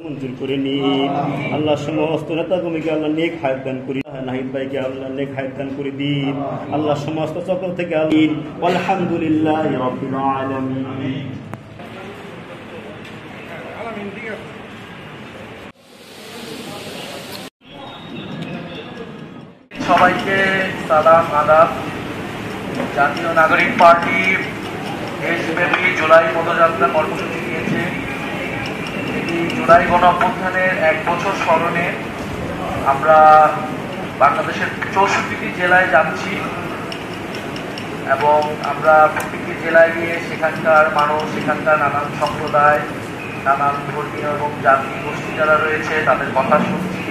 মঞ্জুর করে নিন। আল্লাহ সমস্ত নেতা কর্মীকে আল্লাহ নেক হায়াত দান করি, নাহিদ ভাইকে আল্লাহ নেক হায়াত দান করে দিন। আল্লাহ সমস্ত চক্র থেকে আমিন। আলহামদুলিল্লাহি রাব্বিল আলামিন। সবাইকে সালাম আদাব। জাতীয় নাগরিক পার্টি দেশব্যাপী জুলাই পদযাত্রা কর্মসূচি নিয়েছে। এটি জুলাই গণঅভ্যুত্থানের 1 বছর স্মরণে আমরা বাংলাদেশের 64টি জেলায় যাচ্ছি এবং আমরা প্রত্যেকটি জেলায় গিয়ে সেখানকার মানুষ, সেখানকার নানান সম্প্রদায়, নানান ধর্মীয় এবং জাতি গোষ্ঠী যারা রয়েছে তাদের কথা শুনছি।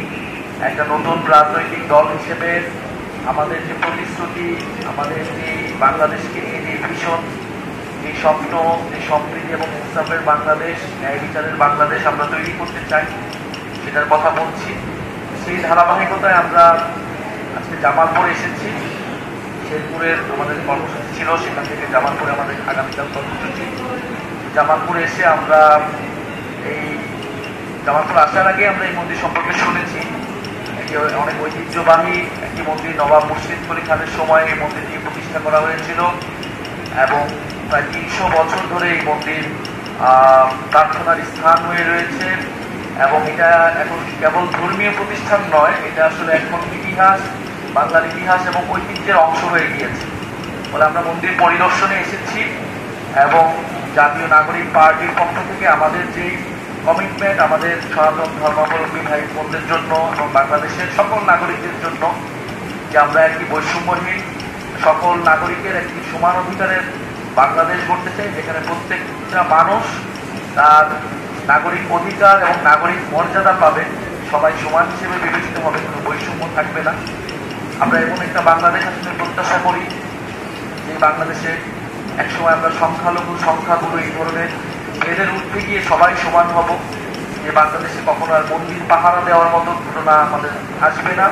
একটা নতুন রাজনৈতিক দল হিসেবে আমাদের যে প্রতিশ্রুতি, আমাদের যে বাংলাদেশকে নিয়ে যে ভীষণ, যে স্বপ্ন, যে সমৃদ্ধি এবং ইনসাফের বাংলাদেশ, ন্যায় বিচারের বাংলাদেশ আমরা তৈরি করতে চাই, সেটার কথা বলছি। সেই ধারাবাহিকতায় আমরা আজকে জামালপুরে এসেছি। শেরপুরের আমাদের কর্মসূচি ছিল, সেখান থেকে জামালপুরে আমাদের আগামীকাল কর্মসূচি। জামালপুরে এসে আমরা এই জামালপুর আসার আগে আমরা এই মন্দির সম্পর্কে শুনেছি। অনেক ঐতিহ্যবাহী একটি মন্দির, নবাব মুর্শিদ কুলি খানের সময় এই মন্দিরটি প্রতিষ্ঠা করা হয়েছিল এবং প্রায় 300 বছর ধরে এই মন্দির প্রার্থনার স্থান হয়ে রয়েছে এবং এটা এখন কেবল ধর্মীয় প্রতিষ্ঠান নয়, এটা আসলে এখন ইতিহাস, বাংলার ইতিহাস এবং ঐতিহ্যের অংশ হয়ে গিয়েছে। বলে আমরা মন্দির পরিদর্শনে এসেছি এবং জাতীয় নাগরিক পার্টির পক্ষ থেকে আমাদের যে কমিটমেন্ট, আমাদের সনাতন ধর্মাবলম্বী ভাই বোনদের জন্য এবং বাংলাদেশের সকল নাগরিকদের জন্য, যে আমরা একটি বৈষম্যহীন সকল নাগরিকের একটি সমান অধিকারের বাংলাদেশ গড়তে চাই, যেখানে প্রত্যেকটা মানুষ তার নাগরিক অধিকার এবং নাগরিক মর্যাদা পাবে, সবাই সমান হিসেবে বিবেচিত হবে, কোনো বৈষম্য থাকবে না। আমরা এমন একটা বাংলাদেশ আসলে প্রত্যাশা করি যে বাংলাদেশে একসময় আমরা সংখ্যাগুরু এই ধরনের এদের উঠতে গিয়ে সবাই সমান হব, যে বাংলাদেশে কখনো আর মন্দির পাহারা দেওয়ার মতো ঘটনা আমাদের আসবে না।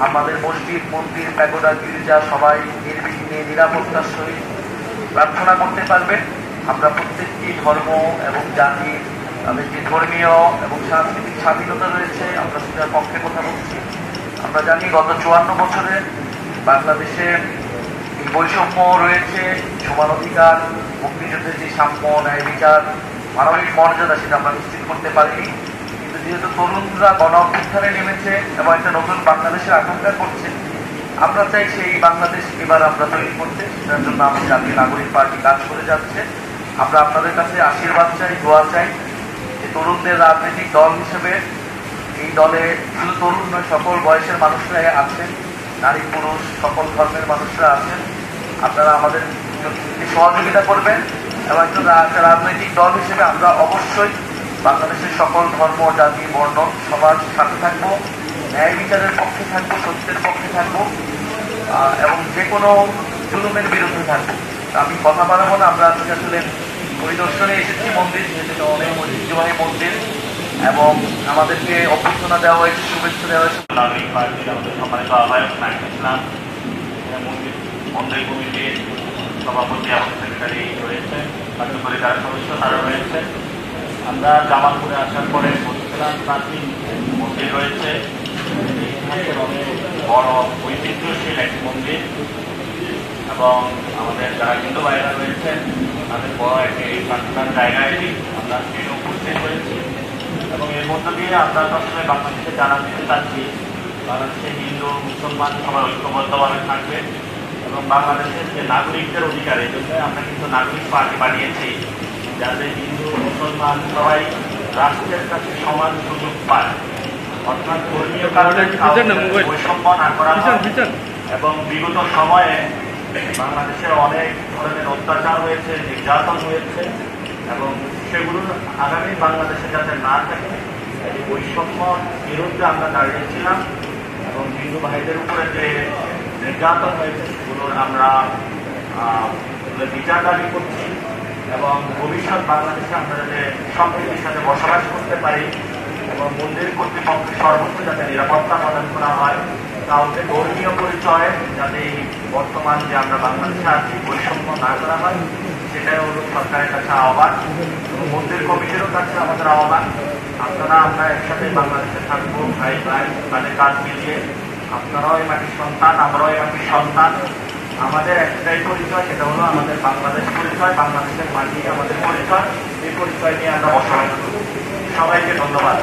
আমাদের মসজিদ, মন্দির, প্যাগোডা, গির্জা সবাই নির্বিঘ্নে নিরাপত্তার সহিত প্রার্থনা করতে পারবে। আমরা প্রত্যেকটি ধর্ম এবং জাতি, তাদের যে ধর্মীয় এবং সাংস্কৃতিক স্বাধীনতা রয়েছে, আমরা সেটার পক্ষে কথা বলছি। আমরা জানি গত 54 বছরে বাংলাদেশে এই বৈষম্য রয়েছে, সমান অধিকার, মুক্তিযুদ্ধের যে সাম্য, ন্যায় বিচার, মানবিক মর্যাদা, সেটা আমরা নিশ্চিত করতে পারিনি। কিন্তু যেহেতু তরুণরা গণ অভ্যুত্থানে নেমেছে এবং একটা নতুন বাংলাদেশের আকাঙ্ক্ষা করছে, আমরা চাই সেই বাংলাদেশ এবার আমরা তৈরি করতে। সেটার জন্য আমাদের জাতীয় নাগরিক পার্টি কাজ করে যাচ্ছে। আমরা আপনাদের কাছে আশীর্বাদ চাই, দোয়া চাই যে তরুণদের রাজনৈতিক দল হিসেবে এই দলে শুধু তরুণ নয়, সকল বয়সের মানুষরাই আছেন, নারী পুরুষ সকল ধর্মের মানুষরা আছেন। আপনারা আমাদের সহযোগিতা করবেন এবং একটা রাজনৈতিক দল হিসেবে আমরা অবশ্যই বাংলাদেশের সকল ধর্ম, জাতি, বর্ণ সবার সাথে থাকবো, ন্যায় বিচারের পক্ষে থাকবো, সত্যের পক্ষে থাকবো এবং যে কোনো জুলুমের বিরুদ্ধে থাকবো। আমি কথা বাড়াবো না, আমরা আজকে আসলে পরিদর্শনে এসেছি মন্দির, যেটা অনেক ঐতিহ্যবাহী মন্দির এবং আমাদেরকে অভ্যর্থনা দেওয়া হয়েছে, শুভেচ্ছা দেওয়া হয়েছে। নাগরিক পার্টির আমাদের সম্মানিত আহ্বায়ক নাহিদ ইসলাম, মন্দির কমিটির সভাপতি এবং সেক্রেটারি রয়েছে, কার্যকরী যারা সদস্য তারা রয়েছে। আমরা জামালপুরে আসার পরে বলছিলাম প্রাচীন মন্দির রয়েছে, ইতিহাসের অনেক বড় ঐতিহ্যশীল একটি মন্দির এবং আমাদের যারা হিন্দু ভাইরা রয়েছেন তাদের বড় একটি প্রার্থনার জায়গায় আমরা সেখানে উপস্থিত হয়েছি এবং এর মধ্য দিয়ে আমরা আসলে বাংলাদেশে জানা দিতে চাচ্ছি বাংলাদেশে হিন্দু মুসলমান সবাই ঐক্যবদ্ধভাবে থাকবে এবং বাংলাদেশের যে নাগরিকদের অধিকার, এই জন্য আমরা কিন্তু নাগরিক পার্টি বানিয়েছি, যাতে হিন্দু মুসলমান সবাই রাষ্ট্রের কাছে সমান সুযোগ পায়, অর্থাৎ ধর্মীয় কারণে বৈষম্য না করা এবং বিগত সময়ে বাংলাদেশের অনেক ধরনের অত্যাচার হয়েছে, নির্যাতন হয়েছে এবং সেগুলো আগামী বাংলাদেশে যাতে না থাকে এই বৈষম্য বিরুদ্ধে আমরা দাঁড়িয়েছিলাম এবং হিন্দু ভাইদের উপরে যে নির্যাতন হয়েছে সেগুলোর আমরা বিচার দাবি করছি এবং ভবিষ্যৎ বাংলাদেশে আমরা যাতে সম্প্রীতির সাথে বসবাস করতে পারি এবং মন্দির কর্তৃপক্ষের সর্বোচ্চ যাতে নিরাপত্তা প্রদান করা হয় কাউকে ধর্মীয় পরিচয় যাতে বর্তমান যে আমরা বাংলাদেশে আছি বৈষম্য না করা হয়, সেটাই হলো সরকারের কাছে আহ্বান। মন্দির কমিটিরও কাছে আমাদের আহ্বান, আপনারা আমরা একসাথে বাংলাদেশে থাকবো, ভাই ভাই মানে কাজ মিলিয়ে। আপনারাও এই মাটির সন্তান, আমরাও এই মাটির সন্তান। আমাদের একটাই পরিচয়, সেটা হলো আমাদের বাংলাদেশ পরিচয়, বাংলাদেশের মাটি আমাদের পরিচয়। এই পরিচয় নিয়ে আমরা বসবাস করি। সবাইকে ধন্যবাদ।